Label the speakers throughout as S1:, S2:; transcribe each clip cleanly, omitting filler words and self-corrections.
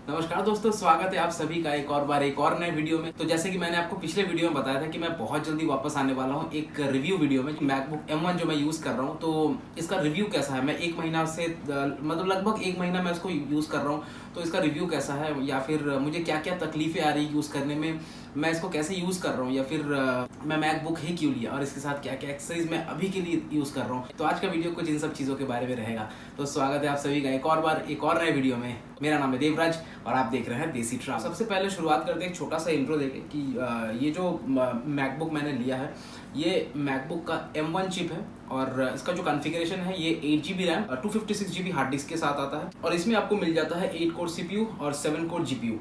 S1: नमस्कार दोस्तों, स्वागत है आप सभी का एक और बार एक और नए वीडियो में। तो जैसे कि मैंने आपको पिछले वीडियो में बताया था कि मैं बहुत जल्दी वापस आने वाला हूं एक रिव्यू वीडियो में। मैकबुक M1 जो मैं यूज़ कर रहा हूं, तो इसका रिव्यू कैसा है। मैं एक महीना से मतलब लगभग एक महीना मैं इसको यूज़ कर रहा हूं, तो इसका रिव्यू कैसा है या फिर मुझे क्या क्या तकलीफें आ रही यूज़ करने में, मैं इसको कैसे यूज़ कर रहा हूँ, या फिर मैं मैकबुक ही क्यों लिया और इसके साथ क्या क्या एक्सरसाइज मैं अभी के लिए यूज़ कर रहा हूँ। तो आज का वीडियो कुछ इन सब चीज़ों के बारे में रहेगा। तो स्वागत है आप सभी का एक और बार एक और नए वीडियो में। मेरा नाम है देवराज और आप देख रहे हैं देसी ट्रैवल। सबसे पहले शुरुआत करते हैं एक छोटा सा इंट्रो देके कि ये जो मैकबुक मैंने लिया है, ये मैकबुक का M1 चिप है और इसका जो कॉन्फ़िगरेशन है ये 8GB रैम और 256GB हार्ड डिस्क के साथ आता है और इसमें आपको मिल जाता है 8 कोर CPU और 7 कोर GPU।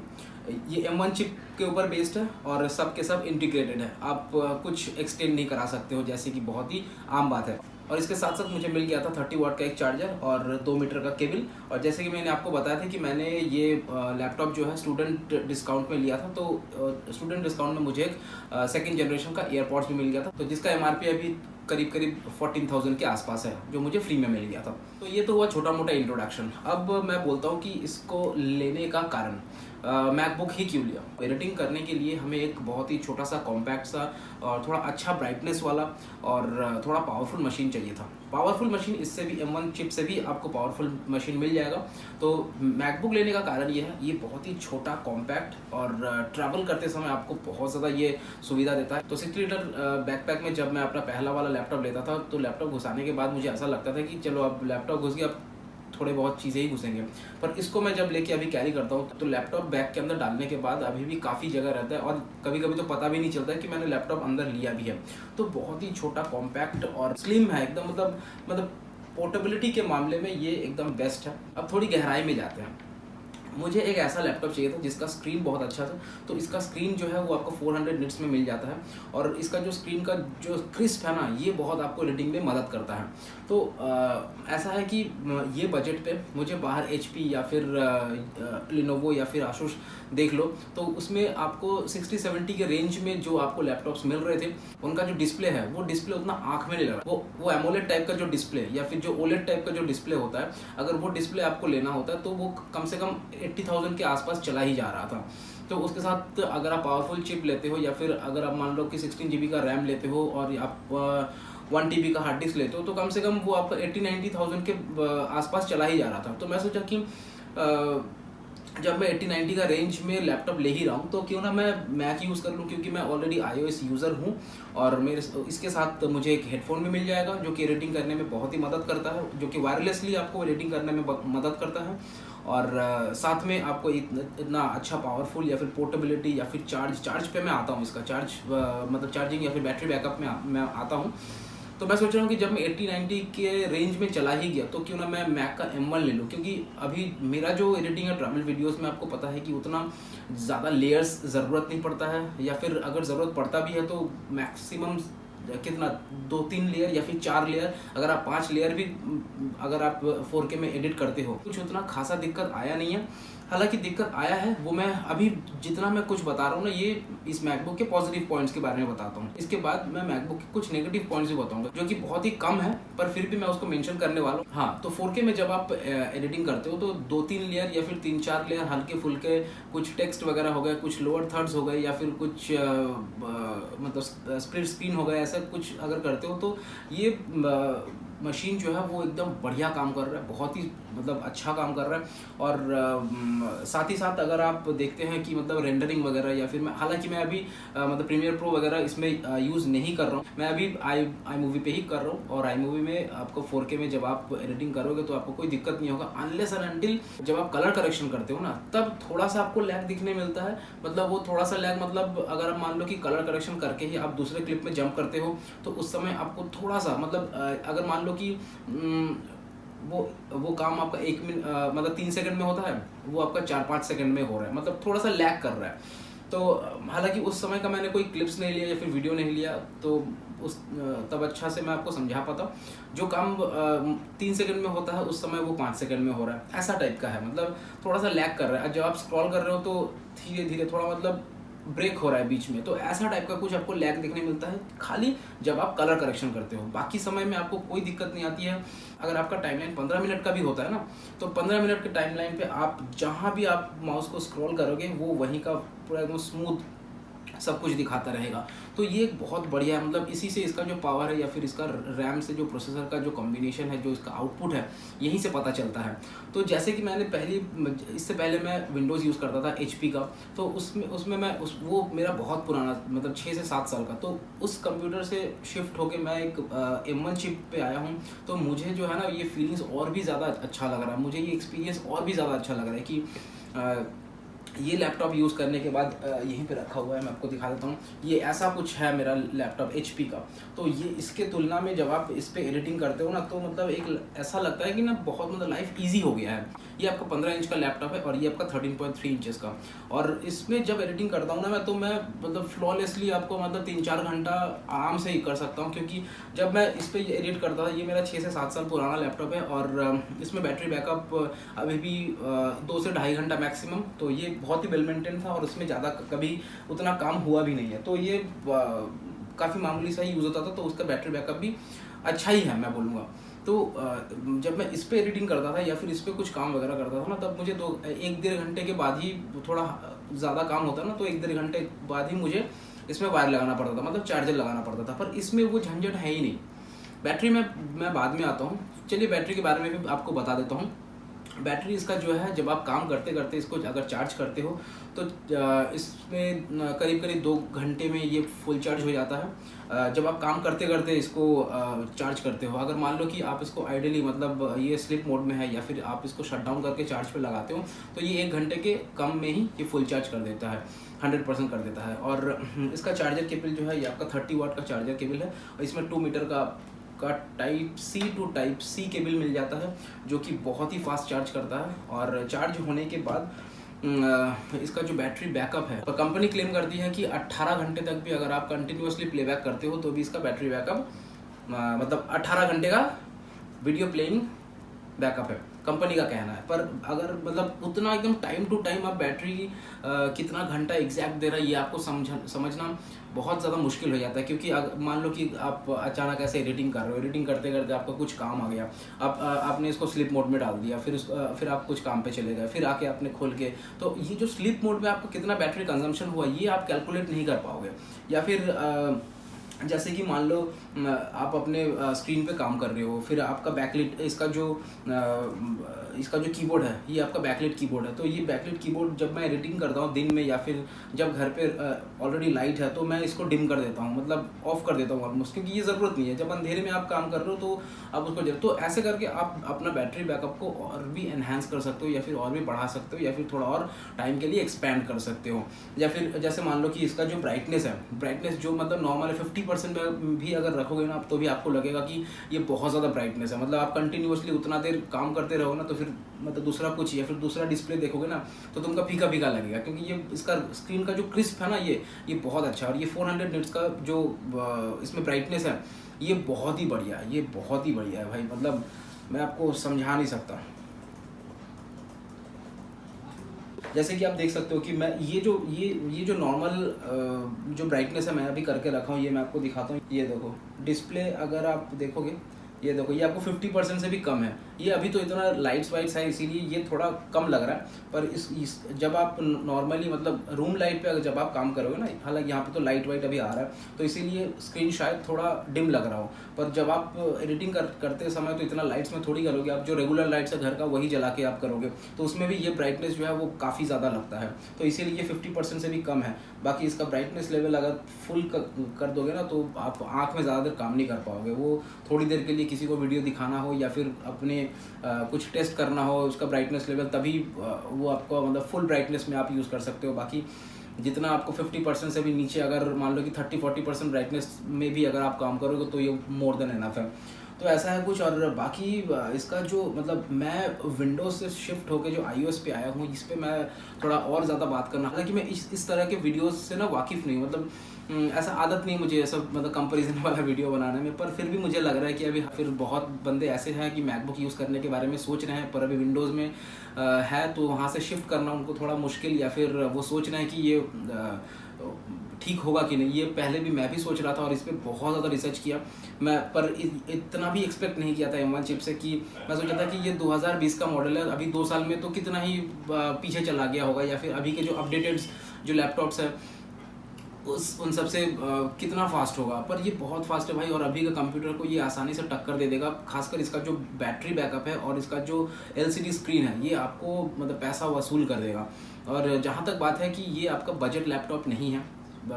S1: ये M1 चिप के ऊपर बेस्ड है और सब के सब इंटीग्रेटेड है। आप कुछ एक्सटेंड नहीं करा सकते हो, जैसे कि बहुत ही आम बात है। और इसके साथ साथ मुझे मिल गया था 30 वाट का एक चार्जर और 2 मीटर का केबल। और जैसे कि मैंने आपको बताया था कि मैंने ये लैपटॉप जो है स्टूडेंट डिस्काउंट में लिया था, तो स्टूडेंट डिस्काउंट में मुझे एक सेकंड जनरेशन का एयरपॉड्स भी मिल गया था, तो जिसका MRP अभी करीब करीब 14,000 के आसपास है, जो मुझे फ्री में मिल गया था। तो ये तो हुआ छोटा मोटा इंट्रोडक्शन। अब मैं बोलता हूँ कि इसको लेने का कारण, मैकबुक ही क्यों लिया। एडिटिंग करने के लिए हमें एक बहुत ही छोटा सा कॉम्पैक्ट सा और थोड़ा अच्छा ब्राइटनेस वाला और थोड़ा पावरफुल मशीन चाहिए था। पावरफुल मशीन इससे भी M1 चिप से भी आपको पावरफुल मशीन मिल जाएगा। तो मैकबुक लेने का कारण ये है, ये बहुत ही छोटा कॉम्पैक्ट और ट्रैवल करते समय आपको बहुत ज़्यादा ये सुविधा देता है। तो 60 लीटर बैकपैक में जब मैं अपना पहला वाला लैपटॉप लेता था, तो लैपटॉप घुसाने के बाद मुझे ऐसा लगता था कि चलो अब लैपटॉप घुस गया, अब थोड़े बहुत चीज़ें ही घुसेंगे। पर इसको मैं जब लेके अभी कैरी करता हूँ, तो लैपटॉप बैग के अंदर डालने के बाद अभी भी काफ़ी जगह रहता है और कभी कभी तो पता भी नहीं चलता है कि मैंने लैपटॉप अंदर लिया भी है। तो बहुत ही छोटा कॉम्पैक्ट और स्लिम है एकदम, मतलब पोर्टेबिलिटी के मामले में ये एकदम बेस्ट है। अब थोड़ी गहराई में जाते हैं। मुझे एक ऐसा लैपटॉप चाहिए था जिसका स्क्रीन बहुत अच्छा था। तो इसका स्क्रीन जो है वो आपको 400 निट्स में मिल जाता है और इसका जो स्क्रीन का जो क्रिस्प है ना, ये बहुत आपको एडिटिंग में मदद करता है। तो ऐसा है कि ये बजट पे मुझे बाहर HP या फिर लिनोवो या फिर आसूस देख लो, तो उसमें आपको 60-70 के रेंज में जो आपको लैपटॉप्स मिल रहे थे, उनका जो डिस्प्ले है वो डिस्प्ले उतना आँख में नहीं लग रहा। वो एमोलेड टाइप का जो डिस्प्ले या फिर जो ओलेड टाइप का जो डिस्प्ले होता है, अगर वो डिस्प्ले आपको लेना होता है तो वो कम से कम 80,000 के आसपास चला ही जा रहा था। तो उसके साथ अगर आप पावरफुल चिप लेते हो या फिर अगर आप मान लो कि 16GB का रैम लेते हो और आप 1 TB का हार्ड डिस्क लेते हो, तो कम से कम वो आपका 80-90,000 के आसपास चला ही जा रहा था। तो मैं सोचा कि जब मैं 80-90 का रेंज में लैपटॉप ले ही रहा हूँ, तो क्यों ना मैं मैक यूज़ कर लूँ, क्योंकि मैं ऑलरेडी iOS यूज़र हूँ और मेरे इसके साथ मुझे एक हेडफोन भी मिल जाएगा जो कि एडिटिंग करने में बहुत ही मदद करता है, जो कि वायरलेसली आपको एडिटिंग करने में मदद करता है। और साथ में आपको इतना अच्छा पावरफुल या फिर पोर्टेबिलिटी या फिर चार्ज पे मैं आता हूँ, इसका मतलब चार्जिंग या फिर बैटरी बैकअप में मैं आता हूँ। तो मैं सोच रहा हूँ कि जब मैं 80-90 के रेंज में चला ही गया, तो क्यों ना मैं मैक का M1 ले लूँ, क्योंकि अभी मेरा जो एडिटिंग है ट्रैवल वीडियोस में, आपको पता है कि उतना ज़्यादा लेयर्स ज़रूरत नहीं पड़ता है, या फिर अगर ज़रूरत पड़ता भी है तो मैक्सिमम कितना 2-3 लेयर या फिर 4 लेयर, अगर आप 5 लेयर भी अगर आप 4K में एडिट करते हो, कुछ उतना खासा दिक्कत आया नहीं है। हालांकि दिक्कत आया है, वो मैं अभी जितना मैं कुछ बता रहा हूँ ना, ये इस मैकबुक के पॉजिटिव पॉइंट्स के बारे में बताता हूँ। इसके बाद मैं मैकबुक के कुछ नेगेटिव पॉइंट्स भी बताऊंगा, जो कि बहुत ही कम है, पर फिर भी मैं उसको मेंशन करने वाला हूँ। हाँ, तो 4K में जब आप एडिटिंग करते हो, तो 2-3 लेयर या फिर 3-4 लेयर हल्के फुल्के कुछ टेक्स्ट वगैरह हो गए, कुछ लोअर थर्ड्स हो गए, या फिर कुछ मतलब स्प्लिट स्क्रीन हो गया, ऐसा कुछ अगर करते हो, तो ये मशीन जो है वो एकदम बढ़िया काम कर रहा है, बहुत ही मतलब अच्छा काम कर रहा है। और साथ ही साथ अगर आप देखते हैं कि मतलब रेंडरिंग वगैरह, या फिर हालांकि मैं अभी मतलब प्रीमियर प्रो वगैरह इसमें यूज़ नहीं कर रहा हूँ, मैं अभी आई मूवी पे ही कर रहा हूँ। और आई मूवी में आपको 4K में जब आप एडिटिंग करोगे तो आपको कोई दिक्कत नहीं होगा, अनलेस एंड अनटिल जब आप कलर करेक्शन करते हो ना, तब थोड़ा सा आपको लैग दिखने मिलता है। मतलब वो थोड़ा सा लैग, मतलब अगर आप मान लो कि कलर करेक्शन करके ही आप दूसरे क्लिप में जंप करते हो, तो उस समय आपको थोड़ा सा मतलब अगर मान लो कि वो काम आपका 1 मिनट मतलब 3 सेकंड में होता है, वो आपका 4-5 सेकंड में हो रहा है, मतलब थोड़ा सा लैग कर रहा है। तो हालांकि उस समय का मैंने कोई क्लिप्स नहीं लिया या फिर वीडियो नहीं लिया, तो उस तब अच्छा से मैं आपको समझा पाता। जो काम 3 सेकंड में होता है, उस समय वो 5 सेकंड में हो रहा है, ऐसा टाइप का है। मतलब थोड़ा सा लैग कर रहा है। जब आप स्क्रॉल कर रहे हो तो धीरे धीरे थोड़ा मतलब ब्रेक हो रहा है बीच में, तो ऐसा टाइप का कुछ आपको लैग देखने मिलता है खाली जब आप कलर करेक्शन करते हो। बाकी समय में आपको कोई दिक्कत नहीं आती है। अगर आपका टाइमलाइन 15 मिनट का भी होता है ना, तो 15 मिनट के टाइमलाइन पे आप जहाँ भी आप माउस को स्क्रॉल करोगे वो वहीं का पूरा एकदम स्मूथ सब कुछ दिखाता रहेगा। तो ये एक बहुत बढ़िया है, मतलब इसी से इसका जो पावर है या फिर इसका रैम से जो प्रोसेसर का जो कॉम्बिनेशन है, जो इसका आउटपुट है, यहीं से पता चलता है। तो जैसे कि मैंने इससे पहले मैं विंडोज़ यूज़ करता था HP का, तो उसमें मैं वो मेरा बहुत पुराना मतलब 6 से 7 साल का, तो उस कंप्यूटर से शिफ्ट होके मैं एक M1 चिप पे आया हूँ। तो मुझे जो है ना ये फीलिंग्स और भी ज़्यादा अच्छा लग रहा है, मुझे ये एक्सपीरियंस और भी ज़्यादा अच्छा लग रहा है कि ये लैपटॉप यूज़ करने के बाद यहीं पे रखा हुआ है, मैं आपको दिखा देता हूँ। ये ऐसा कुछ है मेरा लैपटॉप HP का। तो ये इसके तुलना में जब आप इस पे एडिटिंग करते हो ना, तो मतलब एक ऐसा लगता है कि ना बहुत मतलब लाइफ इजी हो गया है। ये आपका 15 इंच का लैपटॉप है और ये आपका 13.3 इंचेस का। और इसमें जब एडिटिंग करता हूँ ना मैं, तो मैं मतलब फ्लॉलेसली आपको मतलब 3-4 घंटा आराम से ही कर सकता हूँ। क्योंकि जब मैं इस पर एडिट करता था, ये मेरा 6 से 7 साल पुराना लैपटॉप है और इसमें बैटरी बैकअप अभी भी 2 से ढाई घंटा मैक्सिमम। तो ये बहुत ही वेल मेंटेन था और उसमें ज़्यादा कभी उतना काम हुआ भी नहीं है। तो ये काफ़ी मामूली सा ही यूज़ होता था, तो उसका बैटरी बैकअप भी अच्छा ही है मैं बोलूँगा। तो जब मैं इस पे एडिटिंग करता था या फिर इस पे कुछ काम वगैरह करता था ना, तब मुझे 1-1.5 घंटे के बाद ही थोड़ा ज़्यादा काम होता ना, तो 1-1.5 घंटे बाद ही मुझे इसमें वायर लगाना पड़ता था, मतलब चार्जर लगाना पड़ता था। पर इसमें वो झंझट है ही नहीं। बैटरी में मैं बाद में आता हूँ, चलिए बैटरी के बारे में भी आपको बता देता हूँ। बैटरी इसका जो है, जब आप काम करते करते इसको अगर चार्ज करते हो तो इसमें करीब करीब 2 घंटे में ये फुल चार्ज हो जाता है। जब आप काम करते करते इसको चार्ज करते हो, अगर मान लो कि आप इसको आइडियली मतलब ये स्लीप मोड में है या फिर आप इसको शट डाउन करके चार्ज पे लगाते हो, तो ये 1 घंटे के कम में ही ये फुल चार्ज कर देता है, 100% कर देता है। और इसका चार्जर केबल जो है ये आपका 30 वाट का चार्जर केबल है और इसमें 2 मीटर का type C to type C cable मिल जाता है, जो कि बहुत ही फास्ट चार्ज करता है। और चार्ज होने के बाद इसका जो बैटरी बैकअप है, तो कंपनी क्लेम करती है कि 18 घंटे तक भी अगर आप कंटिन्यूसली प्लेबैक करते हो तो भी इसका बैटरी बैकअप मतलब 18 घंटे का वीडियो प्लेइंग बैकअप है, कंपनी का कहना है। पर अगर मतलब उतना एकदम टाइम टू टाइम आप बैटरी कितना घंटा एग्जैक्ट दे रहा है, ये आपको समझना बहुत ज़्यादा मुश्किल हो जाता है। क्योंकि मान लो कि आप अचानक ऐसे एडिटिंग कर रहे हो, एडिटिंग करते करते आपका कुछ काम आ गया, आपने इसको स्लीप मोड में डाल दिया, फिर आप कुछ काम पे चले गए, फिर आके आपने खोल के, तो ये जो स्लीप मोड में आपको कितना बैटरी कंजम्पशन हुआ ये आप कैलकुलेट नहीं कर पाओगे। या फिर जैसे कि मान लो आप अपने स्क्रीन पे काम कर रहे हो, फिर आपका बैकलिट इसका जो कीबोर्ड है ये आपका बैकलिट कीबोर्ड है। तो ये बैकलिट कीबोर्ड जब मैं एडिटिंग करता हूँ दिन में या फिर जब घर पे ऑलरेडी लाइट है, तो मैं इसको डिम कर देता हूँ, मतलब ऑफ कर देता हूँ ऑलमोस्ट, क्योंकि ये ज़रूरत नहीं है। जब अंधेरे में आप काम कर रहे हो तो आप उसको तो ऐसे करके आप अपना बैटरी बैकअप को और भी एनहांस कर सकते हो या फिर और भी बढ़ा सकते हो या फिर थोड़ा और टाइम के लिए एक्सपेंड कर सकते हो। या फिर जैसे मान लो कि इसका जो ब्राइटनेस है, ब्राइटनेस जो मतलब नॉर्मल है 50% में भी अगर रखोगे ना, तो भी आपको लगेगा कि ये बहुत ज़्यादा ब्राइटनेस है। मतलब आप कंटिन्यूसली उतना देर काम करते रहोगे ना, तो फिर मतलब दूसरा कुछ या फिर दूसरा डिस्प्ले देखोगे ना, तो तुमका फीका फीका लगेगा। क्योंकि ये इसका स्क्रीन का जो क्रिस्प है ना, ये बहुत अच्छा है। और ये 400 निट्स का जो इसमें ब्राइटनेस है, ये बहुत ही बढ़िया है, ये बहुत ही बढ़िया है भाई, मतलब मैं आपको समझा नहीं सकता। जैसे कि आप देख सकते हो कि मैं ये जो नॉर्मल जो ब्राइटनेस है मैं अभी करके रखा हूँ, ये मैं आपको दिखाता हूँ। ये देखो डिस्प्ले, अगर आप देखोगे ये देखो, ये आपको 50% से भी कम है। ये अभी तो इतना लाइट्स वाइट्स है इसीलिए ये थोड़ा कम लग रहा है। पर जब आप नॉर्मली मतलब रूम लाइट पे अगर जब आप काम करोगे ना, हालांकि यहाँ पे तो लाइट वाइट अभी आ रहा है तो इसीलिए स्क्रीन शायद थोड़ा डिम लग रहा हो, पर जब आप एडिटिंग करते समय तो इतना लाइट्स में थोड़ी करोगे, आप जो रेगुलर लाइट्स है घर का वही जला के आप करोगे, तो उसमें भी ये ब्राइटनेस जो है वो काफ़ी ज़्यादा लगता है। तो इसीलिए 50% से भी कम है। बाकी इसका ब्राइटनेस लेवल अगर फुल कर दोगे ना, तो आप आँख में ज़्यादा देर काम नहीं कर पाओगे। वो थोड़ी देर के लिए किसी को वीडियो दिखाना हो या फिर अपने कुछ टेस्ट करना हो उसका ब्राइटनेस लेवल, तभी वो आपको मतलब फुल ब्राइटनेस में आप यूज़ कर सकते हो। बाकी जितना आपको 50% से भी नीचे, अगर मान लो कि 30-40% ब्राइटनेस में भी अगर आप काम करोगे तो ये मोर देन एनफ है। तो ऐसा है कुछ। और बाकी इसका जो मतलब मैं विंडोज से शिफ्ट होकर जो iOS पे आया हूँ, इस पर मैं थोड़ा और ज़्यादा बात करना, हालांकि मैं इस तरह के वीडियोस से ना वाकिफ़ नहीं, मतलब ऐसा आदत नहीं मुझे ऐसा मतलब कंपैरिजन वाला वीडियो बनाने में। पर फिर भी मुझे लग रहा है कि अभी फिर बहुत बंदे ऐसे हैं कि मैकबुक यूज़ करने के बारे में सोच रहे हैं, पर अभी विंडोज़ में है, तो वहाँ से शिफ्ट करना उनको थोड़ा मुश्किल, या फिर वो सोच रहे हैं कि ये ठीक होगा कि नहीं, ये पहले भी मैं भी सोच रहा था और इस पर बहुत ज़्यादा रिसर्च किया मैं, पर इतना भी एक्सपेक्ट नहीं किया था M1 चिप से कि मैं सोचा था कि ये 2020 का मॉडल है, अभी 2 साल में तो कितना ही पीछे चला गया होगा, या फिर अभी के जो अपडेटेड जो लैपटॉप्स हैं उन सब से कितना फास्ट होगा, पर ये बहुत फास्ट है भाई। और अभी का कंप्यूटर को ये आसानी से टक्कर दे देगा, खासकर इसका जो बैटरी बैकअप है और इसका जो LCD स्क्रीन है, ये आपको मतलब पैसा वसूल कर देगा। और जहाँ तक बात है कि ये आपका बजट लैपटॉप नहीं है,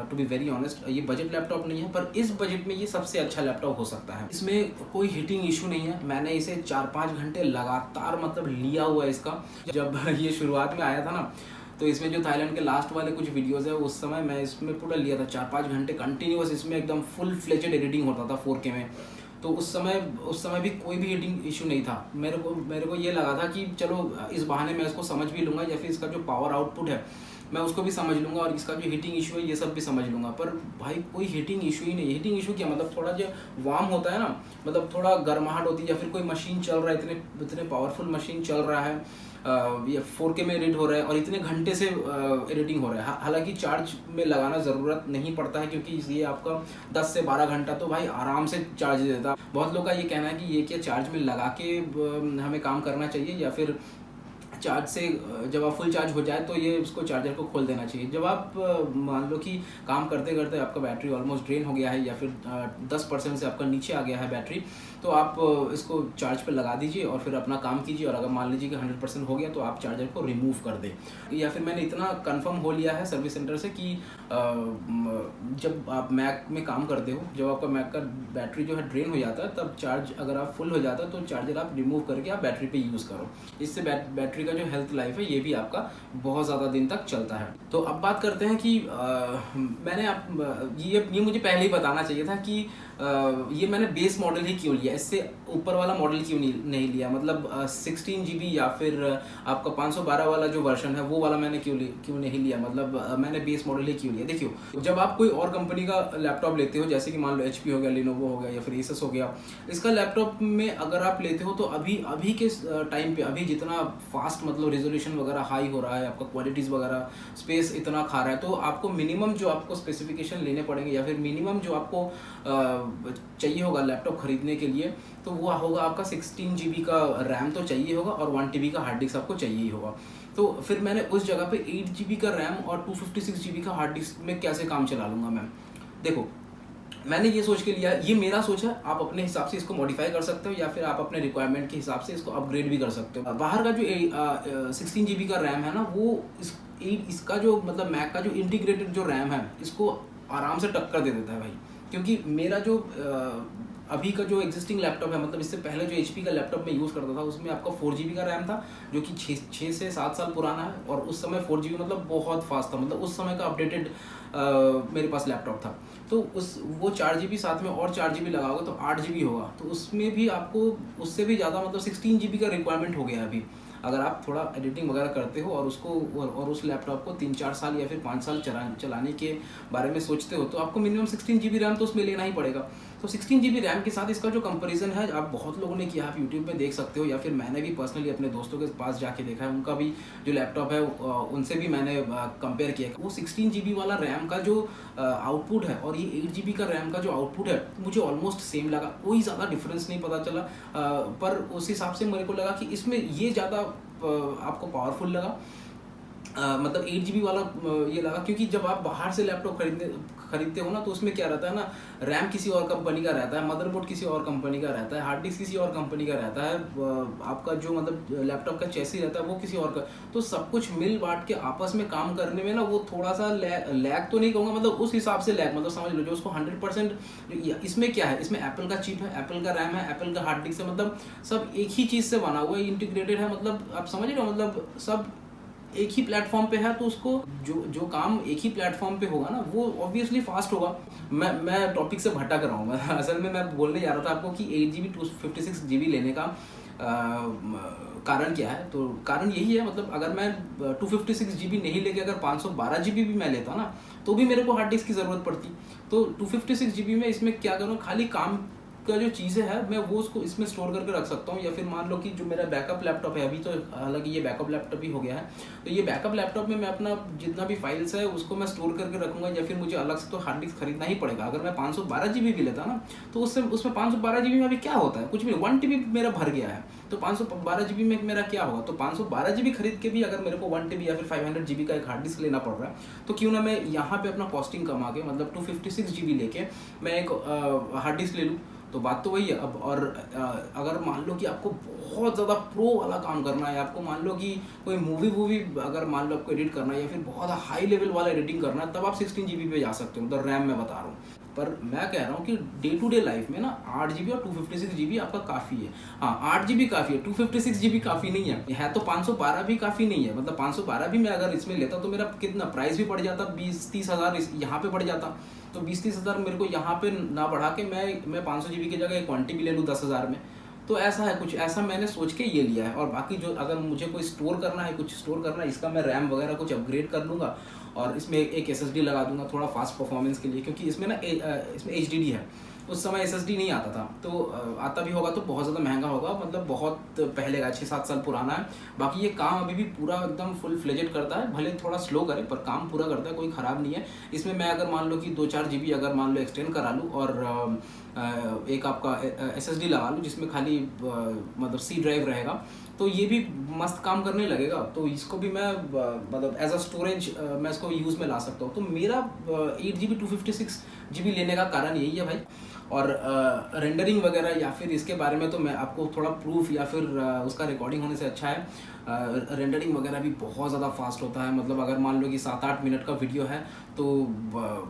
S1: टू बी वेरी ऑनेस्ट ये बजट लैपटॉप नहीं है, पर इस बजट में ये सबसे अच्छा लैपटॉप हो सकता है। इसमें कोई हीटिंग इशू नहीं है, मैंने इसे 4-5 घंटे लगातार मतलब लिया हुआ है इसका। जब ये शुरुआत में आया था ना, तो इसमें जो थाईलैंड के लास्ट वाले कुछ वीडियोस है, उस समय मैं इसमें पूरा लिया था 4-5 घंटे कंटिन्यूअस, इसमें एकदम फुल फ्लेजेड एडिटिंग होता था 4K में। तो उस समय भी कोई भी हीटिंग इशू नहीं था। मेरे को ये लगा था कि चलो इस बहाने मैं इसको समझ भी लूँगा, या फिर इसका जो पावर आउटपुट है मैं उसको भी समझ लूँगा, और इसका जो हीटिंग इशू है ये सब भी समझ लूँगा। पर भाई कोई हीटिंग इशू ही नहीं। हीटिंग इशू क्या मतलब, थोड़ा जो वार्म होता है ना, मतलब थोड़ा गर्माहट होती है, या फिर कोई मशीन चल रहा है, इतने पावरफुल मशीन चल रहा है, या 4K में एडिट हो रहा है और इतने घंटे से एडिटिंग हो रहा है। हालांकि चार्ज में लगाना ज़रूरत नहीं पड़ता है, क्योंकि ये आपका 10 से 12 घंटा तो भाई आराम से चार्ज देता है। बहुत लोग का ये कहना है कि ये क्या चार्ज में लगा के हमें काम करना चाहिए, या फिर चार्ज से जब आप फुल चार्ज हो जाए तो ये उसको चार्जर को खोल देना चाहिए। जब आप मान लो कि काम करते करते आपका बैटरी ऑलमोस्ट ड्रेन हो गया है, या फिर 10% से आपका नीचे आ गया है बैटरी, तो आप इसको चार्ज पे लगा दीजिए और फिर अपना काम कीजिए। और अगर मान लीजिए कि 100% हो गया तो आप चार्जर को रिमूव कर दें। या फिर मैंने इतना कंफर्म हो लिया है सर्विस सेंटर से कि जब आप मैक में काम करते हो, जब आपका मैक का बैटरी जो है ड्रेन हो जाता है, तब चार्ज अगर आप फुल हो जाता है तो चार्जर आप रिमूव करके आप बैटरी पे यूज़ करो। इससे बैटरी का जो हेल्थ लाइफ है ये भी आपका बहुत ज़्यादा दिन तक चलता है। तो अब बात करते हैं कि ये मुझे पहले ही बताना चाहिए था कि ये मैंने बेस मॉडल ही क्यों लिया, इससे ऊपर वाला मॉडल क्यों नहीं लिया। मतलब 16 GB या फिर आपका 512 वाला जो वर्जन है वो वाला मैंने क्यों नहीं लिया, मतलब मैंने बेस मॉडल ही क्यों लिया। देखियो, जब आप कोई और कंपनी का लैपटॉप लेते हो, जैसे कि मान लो HP हो गया, Lenovo हो गया, या फिर Asus हो गया, इसका लैपटॉप में अगर आप लेते हो तो अभी के टाइम पे अभी जितना फास्ट मतलब रेजोल्यूशन वगैरह हाई हो रहा है, आपका क्वालिटीज़ वगैरह स्पेस इतना खा रहा है, तो आपको मिनिमम जो आपको स्पेसिफिकेशन लेने पड़ेंगे, या फिर मिनिमम जो आपको चाहिए होगा लैपटॉप खरीदने के लिए, तो वो होगा आपका 16 GB का रैम तो चाहिए होगा, और 1 TB का हार्ड डिस्क आपको चाहिए ही होगा। तो फिर मैंने उस जगह पे 8 GB का रैम और 256 GB का हार्ड डिस्क में कैसे काम चला लूँगा मैं। देखो, मैंने ये सोच के लिया, ये मेरा सोच है, आप अपने हिसाब से इसको मॉडिफाई कर सकते हो, या फिर आप अपने रिक्वायरमेंट के हिसाब से इसको अपग्रेड भी कर सकते हो। बाहर का जो 16 GB का रैम है ना, वो इसका जो मतलब मैक का जो इंटीग्रेटेड जो रैम है, इसको आराम से टक्कर दे देता है भाई। क्योंकि मेरा जो अभी का जो एग्जिस्टिंग लैपटॉप है, मतलब इससे पहले जो HP का लैपटॉप में यूज़ करता था, उसमें आपका 4 GB का रैम था, जो कि 6 से 7 साल पुराना है, और उस समय 4 GB मतलब बहुत फास्ट था, मतलब उस समय का अपडेटेड मेरे पास लैपटॉप था। तो वो 4 GB साथ में और 4 GB लगाओगे तो 8 GB होगा, तो उसमें भी आपको उससे भी ज़्यादा मतलब 16 GB का रिक्वायरमेंट हो गया अभी। अगर आप थोड़ा एडिटिंग वगैरह करते हो और उस लैपटॉप को 3-4 साल या फिर 5 साल चलाने के बारे में सोचते हो, तो आपको मिनिमम 16 GB रैम तो उसमें लेना ही पड़ेगा। तो 16 GB रैम के साथ इसका जो कंपैरिजन है, आप बहुत लोगों ने किया, आप यूट्यूब पे देख सकते हो, या फिर मैंने भी पर्सनली अपने दोस्तों के पास जाके देखा है, उनका भी जो लैपटॉप है उनसे भी मैंने कंपेयर किया। वो 16 GB वाला रैम का जो आउटपुट है और ये 8 GB का रैम का जो आउटपुट है, मुझे ऑलमोस्ट सेम लगा, कोई ज़्यादा डिफरेंस नहीं पता चला। पर उस हिसाब से मेरे को लगा कि इसमें ये ज़्यादा आपको पावरफुल लगा, मतलब 8 GB वाला ये लगा, क्योंकि जब आप बाहर से लैपटॉप खरीदते हो ना, तो उसमें क्या रहता है ना, रैम किसी और कंपनी का रहता है, मदरबोर्ड किसी और कंपनी का रहता है, हार्ड डिस्क किसी और कंपनी का रहता है, आपका जो मतलब लैपटॉप का चेसी रहता है वो किसी और का, तो सब कुछ मिल बांट के आपस में काम करने में ना, वो थोड़ा सा लैग तो नहीं कहूँगा, मतलब उस हिसाब से लैग, मतलब समझ लो जो उसको 100%। इसमें क्या है, इसमें एप्पल का चिप है, एप्पल का रैम है, एप्पल का हार्ड डिस्क है, मतलब सब एक ही चीज़ से बना हुआ है, इंटीग्रेटेड है, मतलब आप समझ रहे हो, मतलब सब एक ही प्लेटफॉर्म पे है, तो उसको जो काम एक ही प्लेटफॉर्म पे होगा ना, वो ऑब्वियसली फास्ट होगा। मैं टॉपिक से भटक रहा हूँ। असल में मैं बोलने जा रहा था आपको कि 8 GB 256 GB लेने का कारण क्या है। तो कारण यही है, मतलब अगर मैं 256 GB नहीं लेके अगर 512 GB भी मैं लेता ना, तो भी मेरे को हार्ड डिस्क की ज़रूरत पड़ती। तो 256 GB में इसमें क्या करूँ, खाली काम का जो चीज़ें हैं मैं वो उसको इसमें स्टोर करके रख सकता हूँ, या फिर मान लो कि जो मेरा बैकअप लैपटॉप है, अभी तो हालांकि ये बैकअप लैपटॉप ही हो गया है, तो ये बैकअप लैपटॉप में मैं अपना जितना भी फाइल्स है उसको मैं स्टोर करके रखूँगा, या फिर मुझे अलग से तो हार्ड डिस्क खरीदना ही पड़ेगा। अगर मैं 512 GB भी लेता ना तो उसमें 512 GB में अभी क्या होता है, कुछ भी 1 TB मेरा भर गया है, तो 512 GB में मेरा क्या होगा। तो 512 GB खरीद के भी अगर मेरे को 1 TB या फिर 500 GB का एक हार्ड डिस्क लेना पड़ रहा है, तो क्यों ना मैं यहाँ पे अपना कॉस्टिंग कमा के मतलब 256 GB लेके मैं एक हार्ड डिस्क ले लूँ। तो बात तो वही है। अब और अगर मान लो कि आपको बहुत ज़्यादा प्रो वाला काम करना है, आपको मान लो कि कोई मूवी अगर मान लो आपको एडिट करना है या फिर बहुत हाई लेवल वाला एडिटिंग करना है, तब आप 16 GB पे जा सकते हो, मतलब रैम मैं बता रहा हूँ। पर मैं कह रहा हूँ कि डे टू डे लाइफ में ना 8 GB और 256 GB आपका काफ़ी है। हाँ 8 GB काफ़ी है, 256 GB काफ़ी नहीं है तो 512 भी काफ़ी नहीं है। मतलब 512 भी मैं अगर इसमें लेता तो मेरा कितना प्राइस भी बढ़ जाता, 20-30 हज़ार यहाँ पे बढ़ जाता। तो 20-30 हज़ार मेरे को यहाँ पे ना बढ़ा के मैं 500 GB की जगह एक 1 TB ले लूँ 10 हज़ार में। तो ऐसा है, कुछ ऐसा मैंने सोच के ये लिया है। और बाकी जो अगर मुझे कोई स्टोर करना है, कुछ स्टोर करना है, इसका मैं रैम वगैरह कुछ अपग्रेड कर लूँगा और इसमें एक SSD लगा दूंगा थोड़ा फास्ट परफॉर्मेंस के लिए, क्योंकि इसमें ना इसमें HDD है। उस समय SSD नहीं आता था, तो आता भी होगा तो बहुत ज़्यादा महंगा होगा, मतलब बहुत पहले का 6-7 साल पुराना है। बाकी ये काम अभी भी पूरा एकदम फुल फ्लेजेड करता है, भले थोड़ा स्लो करे पर काम पूरा करता है, कोई ख़राब नहीं है। इसमें मैं अगर मान लो कि 2-4 GB अगर मान लो एक्सटेंड करा लूँ और एक आपका SSD लगा लूँ जिसमें खाली मतलब C ड्राइव रहेगा, तो ये भी मस्त काम करने लगेगा। तो इसको भी मैं मतलब एज अ स्टोरेज मैं इसको यूज़ में ला सकता हूँ। तो मेरा 8 GB 256 GB लेने का कारण यही है भाई। और रेंडरिंग वगैरह या फिर इसके बारे में तो मैं आपको थोड़ा प्रूफ या फिर उसका रिकॉर्डिंग होने से अच्छा है, रेंडरिंग वगैरह भी बहुत ज़्यादा फास्ट होता है। मतलब अगर मान लो कि 7-8 मिनट का वीडियो है तो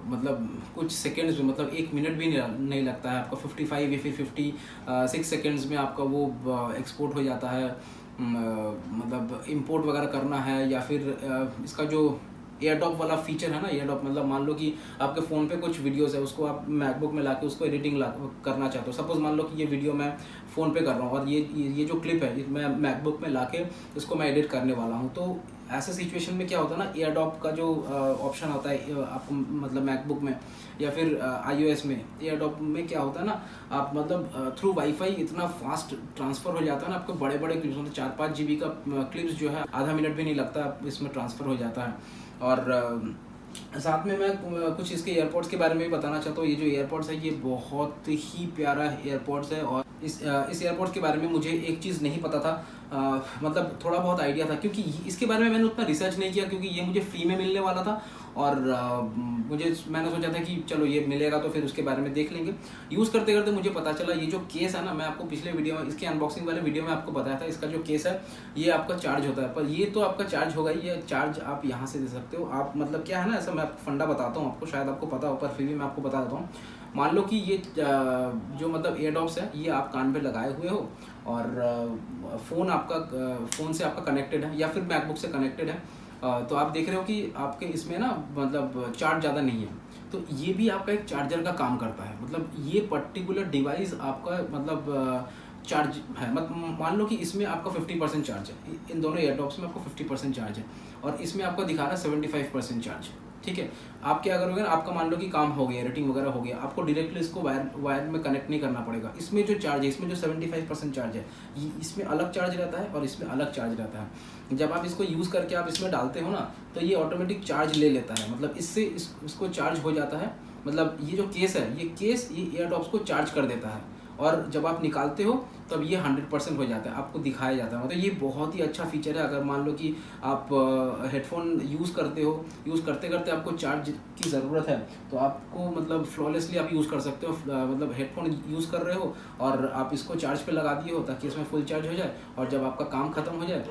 S1: मतलब कुछ सेकेंड्स में, मतलब 1 मिनट भी नहीं लगता है आपका, 55 या फिर 56 सेकेंड्स में आपका वो एक्सपोर्ट हो जाता है। मतलब इंपोर्ट वगैरह करना है या फिर इसका जो एयरड्रॉप वाला फीचर है ना, एयरड्रॉप मतलब मान लो कि आपके फ़ोन पे कुछ वीडियोस है, उसको आप मैकबुक में लाके उसको एडिटिंग करना चाहते हो। सपोज मान लो कि ये वीडियो मैं फ़ोन पे कर रहा हूँ और ये जो क्लिप है मैं मैकबुक में लाके इसको मैं एडिट करने वाला हूँ। तो ऐसे सिचुएशन में क्या होता है ना, एयरड्रॉप का जो ऑप्शन होता है आपको मतलब मैकबुक में या फिर iOS में, एयरड्रॉप में क्या होता है ना, आप मतलब थ्रू वाईफाई इतना फास्ट ट्रांसफ़र हो जाता है ना, आपको बड़े बड़े क्लिप्स मतलब 4-5 GB का क्लिप्स जो है आधा मिनट भी नहीं लगता इसमें ट्रांसफ़र हो जाता है। और साथ में मैं कुछ इसके एयरपोर्ट्स के बारे में भी बताना चाहता हूँ। ये जो एयरपोर्ट्स है ये बहुत ही प्यारा एयरपोर्ट्स है, और इस एयरपोर्ट्स के बारे में मुझे एक चीज़ नहीं पता था, मतलब थोड़ा बहुत आइडिया था, क्योंकि इसके बारे में मैंने उतना रिसर्च नहीं किया, क्योंकि ये मुझे फ्री में मिलने वाला था। और मैंने सोचा था कि चलो ये मिलेगा तो फिर उसके बारे में देख लेंगे। यूज़ करते करते मुझे पता चला ये जो केस है ना, मैं आपको पिछले वीडियो में इसके अनबॉक्सिंग वाले वीडियो में आपको बताया था, इसका जो केस है ये आपका चार्ज होता है। पर ये तो आपका चार्ज होगा ही, ये चार्ज आप यहाँ से दे सकते हो। आप मतलब क्या है ना, ऐसा मैं आपको फंडा बताता हूँ, आपको शायद आपको पता हो पर फिर भी मैं आपको बता देता हूँ। मान लो कि ये जो मतलब एयरडॉप्स है ये आप कान पे लगाए हुए हो और फ़ोन से आपका कनेक्टेड है या फिर मैकबुक से कनेक्टेड है, तो आप देख रहे हो कि आपके इसमें ना मतलब चार्ज ज़्यादा नहीं है, तो ये भी आपका एक चार्जर का काम करता है। मतलब ये पर्टिकुलर डिवाइस आपका मतलब चार्ज है, मतलब मान लो कि इसमें आपका 50% चार्ज है, इन दोनों एयरड्रॉप्स में आपको 50% चार्ज है और इसमें आपका दिखा रहा है 75% चार्ज। ठीक है, आप क्या करोगे ना, आपका मान लो कि काम हो गया, एडिटिंग वगैरह हो गया, आपको डायरेक्टली इसको वायर में कनेक्ट नहीं करना पड़ेगा। इसमें जो चार्ज है, इसमें जो 75% चार्ज है, इसमें अलग चार्ज रहता है और इसमें अलग चार्ज रहता है। जब आप इसको यूज़ करके आप इसमें डालते हो ना, तो ये ऑटोमेटिक चार्ज ले लेता है, मतलब इससे इसको चार्ज हो जाता है। मतलब ये जो केस है, ये एयरड्रॉप्स को चार्ज कर देता है और जब आप निकालते हो तब ये 100% हो जाता है, आपको दिखाया जाता है। मतलब ये बहुत ही अच्छा फीचर है। अगर मान लो कि आप हेडफोन यूज़ करते हो, यूज़ करते करते आपको चार्ज की ज़रूरत है, तो आपको मतलब फ्लॉलेसली आप यूज़ कर सकते हो। मतलब हेडफोन यूज़ कर रहे हो और आप इसको चार्ज पे लगा दिए हो ताकि इसमें फुल चार्ज हो जाए, और जब आपका काम ख़त्म हो जाए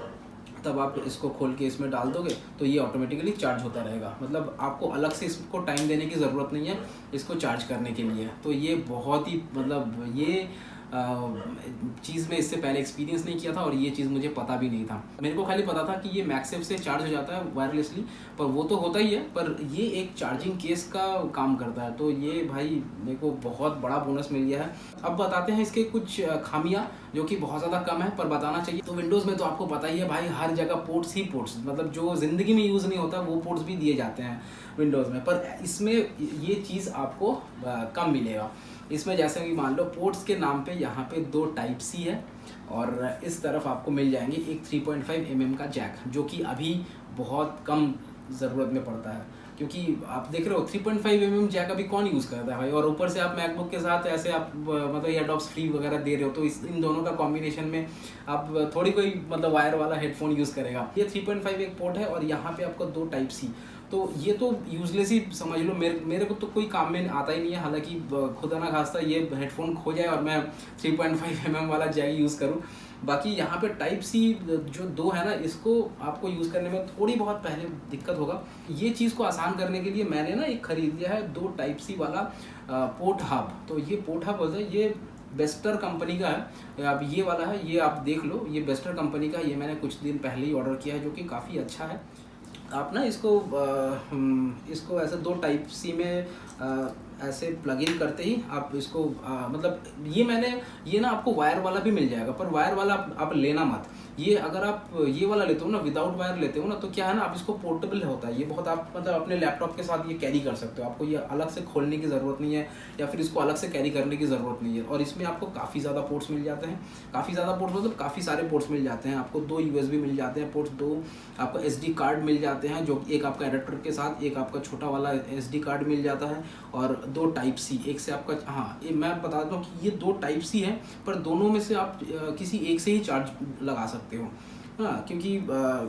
S1: तब आप इसको खोल के इसमें डाल दोगे तो ये ऑटोमेटिकली चार्ज होता रहेगा। मतलब आपको अलग से इसको टाइम देने की ज़रूरत नहीं है इसको चार्ज करने के लिए। तो ये बहुत ही मतलब ये चीज़ में इससे पहले एक्सपीरियंस नहीं किया था और ये चीज़ मुझे पता भी नहीं था। मेरे को खाली पता था कि ये मैक्सेफ से चार्ज हो जाता है वायरलेसली, पर वो तो होता ही है, पर ये एक चार्जिंग केस का काम करता है। तो ये भाई मेरे को बहुत बड़ा बोनस मिल गया है। अब बताते हैं इसके कुछ खामियां जो कि बहुत ज़्यादा कम है पर बताना चाहिए। तो विंडोज़ में तो आपको पता ही है भाई, हर जगह पोर्ट्स ही पोर्ट्स, मतलब जो ज़िंदगी में यूज़ नहीं होता वो पोर्ट्स भी दिए जाते हैं विंडोज़ में, पर इसमें ये चीज़ आपको कम मिलेगा। इसमें जैसे कि मान लो पोर्ट्स के नाम पे यहाँ पे 2 टाइप सी है और इस तरफ आपको मिल जाएंगे एक 3.5 mm का जैक, जो कि अभी बहुत कम ज़रूरत में पड़ता है, क्योंकि आप देख रहे हो 3.5 mm जैक अभी कौन यूज़ करता है भाई। और ऊपर से आप मैकबुक के साथ ऐसे आप मतलब एयरडॉप्स फ्री वगैरह दे रहे हो, तो इन दोनों का कॉम्बिनेशन में आप थोड़ी कोई मतलब वायर वाला हेडफोन यूज़ करेगा। ये 3.5 एक पोर्ट है और यहाँ पे आपको 2 टाइप सी, तो ये तो यूजलेस ही समझ लो। मेरे को तो कोई काम में आता ही नहीं है, हालांकि खुदा ना खास्ता ये हेडफोन खो जाए और मैं 3.5 mm वाला जैक यूज़ करूँ। बाकी यहाँ पे टाइप सी जो 2 है ना, इसको आपको यूज़ करने में थोड़ी बहुत पहले दिक्कत होगा। ये चीज़ को आसान करने के लिए मैंने ना एक खरीद लिया है 2 टाइप सी वाला पोर्ट हब। तो ये पोर्ट हब होता है, ये बेस्टर कंपनी का है। अब ये वाला है, ये आप देख लो, ये बेस्टर कंपनी का, ये मैंने कुछ दिन पहले ही ऑर्डर किया है, जो कि काफ़ी अच्छा है। आप ना इसको ऐसे 2 टाइप सी में ऐसे प्लग इन करते ही आप इसको मतलब ये ना आपको वायर वाला भी मिल जाएगा, पर वायर वाला आप लेना मत। ये अगर आप ये वाला लेते हो ना, विदाउट वायर लेते हो ना, तो क्या है ना, आप इसको पोर्टेबल होता है ये बहुत, आप मतलब अपने लैपटॉप के साथ ये कैरी कर सकते हो। आपको ये अलग से खोलने की ज़रूरत नहीं है या फिर इसको अलग से कैरी करने की ज़रूरत नहीं है। और इसमें आपको काफ़ी ज़्यादा पोर्ट्स मिल जाते हैं, काफ़ी ज़्यादा पोर्ट्स मतलब काफ़ी सारे पोर्ट्स मिल जाते हैं आपको। 2 USB मिल जाते हैं पोर्ट्स, 2 आपका SD कार्ड मिल जाते हैं, जो एक आपका एडेप्टर के साथ, एक आपका छोटा वाला SD कार्ड मिल जाता है, और 2 टाइप सी, एक से आपका, हाँ ये मैं बता दूँ कि ये 2 टाइप सी है, पर दोनों में से आप किसी एक से ही चार्ज लगा सकते हो। हाँ, क्योंकि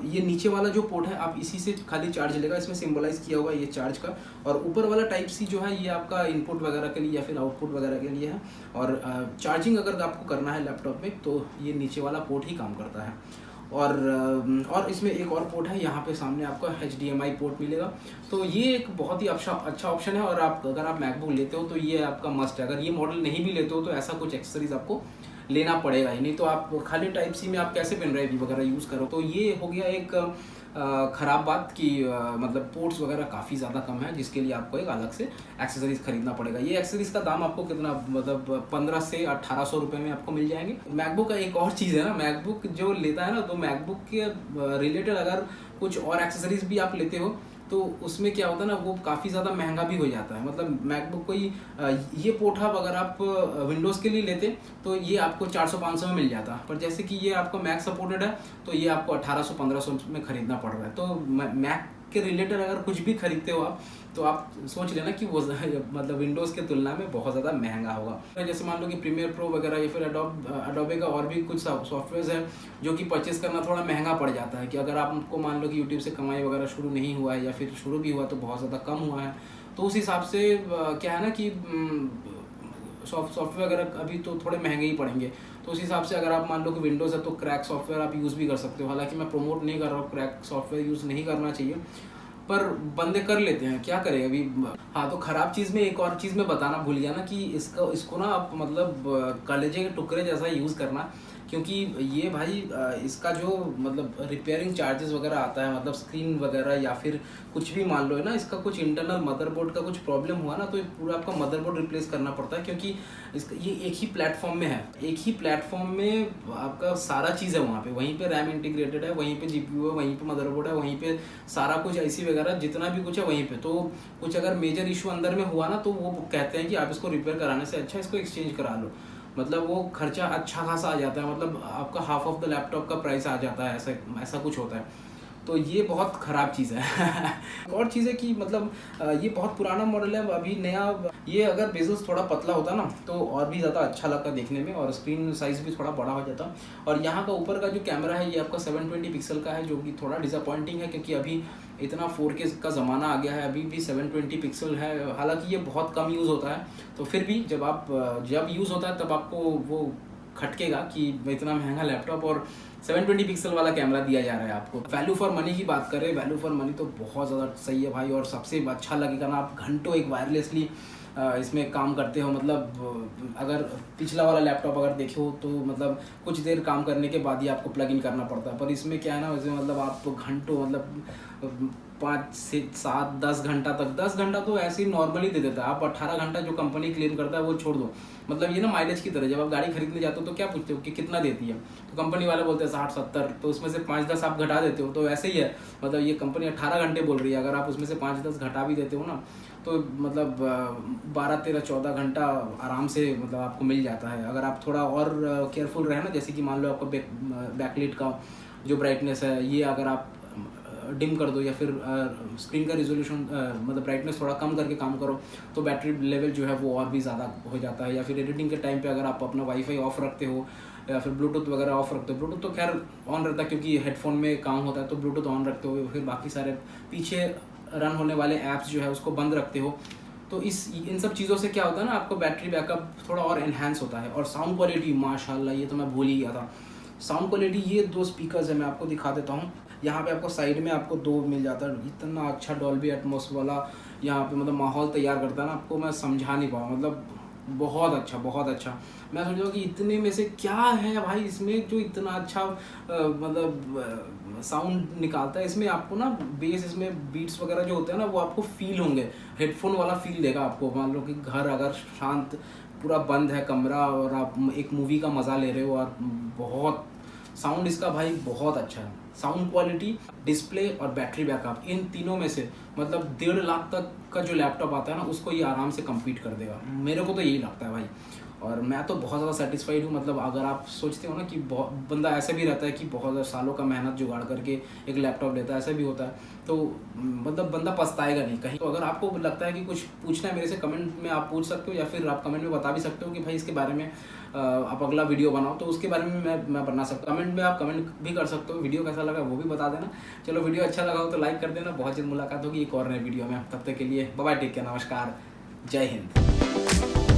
S1: ये नीचे वाला जो पोर्ट है आप इसी से खाली चार्ज लेगा, इसमें सिंबलाइज किया हुआ है ये चार्ज का। और ऊपर वाला टाइप सी जो है ये आपका इनपुट वगैरह के लिए या फिर आउटपुट वगैरह के लिए है। और चार्जिंग अगर आपको करना है लैपटॉप में, तो ये नीचे वाला पोर्ट ही काम करता है। और इसमें एक और पोर्ट है, यहाँ पे सामने आपको HDMI पोर्ट मिलेगा। तो ये एक बहुत ही अच्छा ऑप्शन है। और अगर आप मैकबुक लेते हो तो ये आपका मस्ट है। अगर ये मॉडल नहीं भी लेते हो तो ऐसा कुछ एक्सेसरीज आपको लेना पड़ेगा ही, नहीं तो आप खाली टाइप सी में आप कैसे पेन ड्राइव वगैरह यूज़ करो। तो ये हो गया एक ख़राब बात कि मतलब पोर्ट्स वगैरह काफ़ी ज़्यादा कम है, जिसके लिए आपको एक अलग से एक्सेसरीज खरीदना पड़ेगा। ये एक्सेसरीज का दाम आपको कितना, मतलब 1500 से 1800 रुपये में आपको मिल जाएंगे। मैकबुक का एक और चीज़ है ना, मैकबुक जो लेता है ना, तो मैकबुक के रिलेटेड अगर कुछ और एक्सेसरीज भी आप लेते हो तो उसमें क्या होता है ना, वो काफ़ी ज़्यादा महंगा भी हो जाता है। मतलब मैकबुक कोई ये पोर्ट हब अगर आप विंडोज़ के लिए लेते तो ये आपको 400-500 में मिल जाता, पर जैसे कि ये आपको मैक सपोर्टेड है तो ये आपको 1800-1500 में ख़रीदना पड़ रहा है। तो मैक के रिलेटेड अगर कुछ भी खरीदते हो आप, तो आप सोच लेना कि वो मतलब विंडोज़ के तुलना में बहुत ज़्यादा महंगा होगा। जैसे मान लो कि प्रीमियर प्रो वगैरह या फिर एडोबे का और भी कुछ सॉफ्टवेयर है जो कि परचेस करना थोड़ा महंगा पड़ जाता है। कि अगर आपको मान लो कि यूट्यूब से कमाई वगैरह शुरू नहीं हुआ है, या फिर शुरू भी हुआ तो बहुत ज़्यादा कम हुआ है, तो उस हिसाब से क्या है ना कि सॉफ्टवेयर वगैरह अभी तो थोड़े महंगे ही पड़ेंगे। तो उस हिसाब से अगर आप मान लो कि विंडोज़ है तो क्रैक सॉफ्टवेयर आप यूज़ भी कर सकते हो। हालांकि मैं प्रमोट नहीं कर रहा हूँ, क्रैक सॉफ्टवेयर यूज़ नहीं करना चाहिए, पर बंदे कर लेते हैं, क्या करें अभी। हाँ, तो ख़राब चीज़ में एक और चीज़ में बताना भूल गया ना, कि इसको ना आप मतलब कलेजे के टुकड़े जैसा यूज़ करना, क्योंकि ये भाई इसका जो मतलब रिपेयरिंग चार्जेस वगैरह आता है, मतलब स्क्रीन वगैरह या फिर कुछ भी मान लो है ना, इसका कुछ इंटरनल मदरबोर्ड का कुछ प्रॉब्लम हुआ ना, तो ये पूरा आपका मदरबोर्ड रिप्लेस करना पड़ता है। क्योंकि इसका ये एक ही प्लेटफॉर्म में है, एक ही प्लेटफॉर्म में आपका सारा चीज़ है वहाँ पे, वहीं पे रैम इंटीग्रेटेड है, वहीं पे GPU है, वहीं पे मदरबोर्ड है, वहीं पे सारा कुछ IC वगैरह जितना भी कुछ है वहीं पे। तो कुछ अगर मेजर इशू अंदर में हुआ ना, तो वो कहते हैं कि आप इसको रिपेयर कराने से अच्छा इसको एक्सचेंज करा लो। मतलब वो खर्चा अच्छा खासा आ जाता है, मतलब आपका हाफ ऑफ द लैपटॉप का प्राइस आ जाता है, ऐसा कुछ होता है। तो ये बहुत ख़राब चीज़ है। और चीज़ है कि मतलब ये बहुत पुराना मॉडल है, अभी नया ये अगर बेजल्स थोड़ा पतला होता ना तो और भी ज़्यादा अच्छा लगता देखने में, और स्क्रीन साइज़ भी थोड़ा बड़ा हो जाता। और यहाँ का ऊपर का जो कैमरा है ये आपका 720 पिक्सल का है, जो कि थोड़ा डिसअपॉइंटिंग है, क्योंकि अभी इतना 4K का ज़माना आ गया है, अभी भी 720 पिक्सल है। हालांकि ये बहुत कम यूज़ होता है, तो फिर भी जब यूज़ होता है तब आपको वो खटकेगा कि इतना महंगा लैपटॉप और 720 पिक्सल वाला कैमरा दिया जा रहा है आपको। वैल्यू फॉर मनी की बात करें, वैल्यू फॉर मनी तो बहुत ज़्यादा सही है भाई। और सबसे अच्छा लगेगा ना, आप घंटों एक वायरलेसली इसमें काम करते हो। मतलब अगर पिछला वाला लैपटॉप अगर देखो तो मतलब कुछ देर काम करने के बाद ही आपको प्लग इन करना पड़ता है, पर इसमें क्या है ना, वैसे मतलब आप घंटों मतलब 5 से 7 10 घंटा तक, 10 घंटा तो ऐसे ही नॉर्मली दे देता है। आप 18 घंटा जो कंपनी क्लेम करता है वो छोड़ दो। मतलब ये ना माइलेज की तरह, जब आप गाड़ी खरीदने जाते हो तो क्या पूछते हो कि कितना देती है, तो कंपनी वाले बोलते हैं 60-70, तो उसमें से 5-10 आप घटा देते हो, तो ऐसे ही है। मतलब ये कंपनी 18 घंटे बोल रही है, अगर आप उसमें से 5-10 घटा भी देते हो ना, तो मतलब 12-13-14 घंटा आराम से मतलब आपको मिल जाता है। अगर आप थोड़ा और केयरफुल रहे ना, जैसे कि मान लो आपका बैकलाइट का जो ब्राइटनेस है ये अगर आप डिम कर दो, या फिर स्क्रीन का रिजोल्यूशन मतलब ब्राइटनेस थोड़ा कम करके काम करो, तो बैटरी लेवल जो है वो और भी ज़्यादा हो जाता है। या फिर एडिटिंग के टाइम पे अगर आप अपना वाईफाई ऑफ रखते हो या फिर ब्लूटूथ वगैरह ऑफ रखते हो, ब्लूटूथ तो खैर ऑन रहता है क्योंकि हेडफोन में काम होता है, तो ब्लूटूथ ऑन रखते हो, फिर बाकी सारे पीछे रन होने वाले ऐप्स जो है उसको बंद रखते हो, तो इन सब चीज़ों से क्या होता है ना, आपको बैटरी बैकअप थोड़ा और इन्हांस होता है। और साउंड क्वालिटी माशाल्लाह, ये तो मैं भूल ही गया था। साउंड क्वालिटी, ये 2 स्पीकर्स है, मैं आपको दिखा देता हूँ। यहाँ पे आपको साइड में आपको 2 मिल जाता है, इतना अच्छा डॉल्बी एटमॉस वाला यहाँ पे मतलब माहौल तैयार करता है ना, आपको मैं समझा नहीं पाऊँ। मतलब बहुत अच्छा, बहुत अच्छा। मैं सोच रहा हूँ कि इतने में से क्या है भाई इसमें जो इतना अच्छा मतलब साउंड निकालता है। इसमें आपको ना बेस, इसमें बीट्स वगैरह जो होते हैं ना वो आपको फील होंगे, हेडफोन वाला फील देगा आपको। मान लो कि घर अगर शांत पूरा बंद है कमरा और आप एक मूवी का मज़ा ले रहे हो, और बहुत साउंड इसका भाई बहुत अच्छा है। साउंड क्वालिटी, डिस्प्ले और बैटरी बैकअप, इन तीनों में से मतलब 1.5 लाख तक का जो लैपटॉप आता है ना उसको ये आराम से कम्पीट कर देगा, मेरे को तो यही लगता है भाई। और मैं तो बहुत ज़्यादा सेटिस्फाइड हूँ। मतलब अगर आप सोचते हो ना कि बहुत बंदा ऐसे भी रहता है कि बहुत सालों का मेहनत जुगाड़ करके एक लैपटॉप लेता है, ऐसा भी होता है, तो मतलब बंदा पछताएगा नहीं कहीं। तो अगर आपको लगता है कि कुछ पूछना है मेरे से, कमेंट में आप पूछ सकते हो, या फिर आप कमेंट में बता भी सकते हो कि भाई इसके बारे में आप अगला वीडियो बनाओ, तो उसके बारे में मैं बना सकता हूँ। कमेंट में आप कमेंट भी कर सकते हो। वीडियो कैसा लगा वो भी बता देना। चलो, वीडियो अच्छा लगा हो तो लाइक कर देना। बहुत जल्द मुलाकात होगी एक और नए वीडियो में, तब तक के लिए बाय बाय, टेक केयर, नमस्कार, जय हिंद।